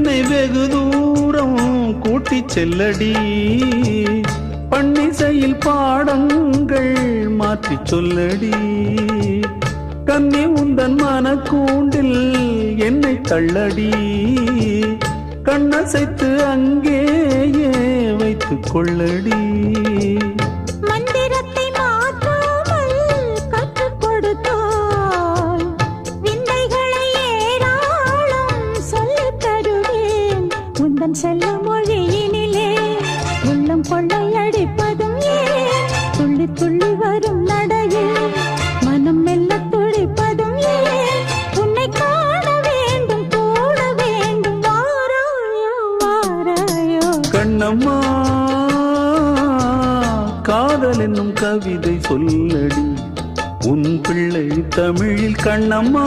என்னை வெகு தூரம் கூட்டி செல்லடி பன்னிசையில் பாடங்கள் மாற்றி சொல்லடி கன்னி உந்தன் மனக்கூண்டில் என்னை தள்ளடி கண்ணசைத்து அங்கேயே வைத்துக் கொள்ளடி மந்திரத்தை மாற்றாமல் கற்றுக் கொடுத்தால் விந்தைகளை ஏராளம் சொல்லித் தருவேன் உந்தன் செல்ல மொழியினிலே உள்ளம் கொள்ளையடிப்பதும் ஏன் துள்ளி துள்ளி வரும் நடையில் மனம் மெல்ல துடிப்பதும் ஏன் உன்னை காண வேண்டும் கூட வேண்டும் வாராயோ வாராயோ கண்ணம்மா காதல் என்னும் கவிதை சொல்லடி உன் பிள்ளை தமிழில் கண்ணம்மா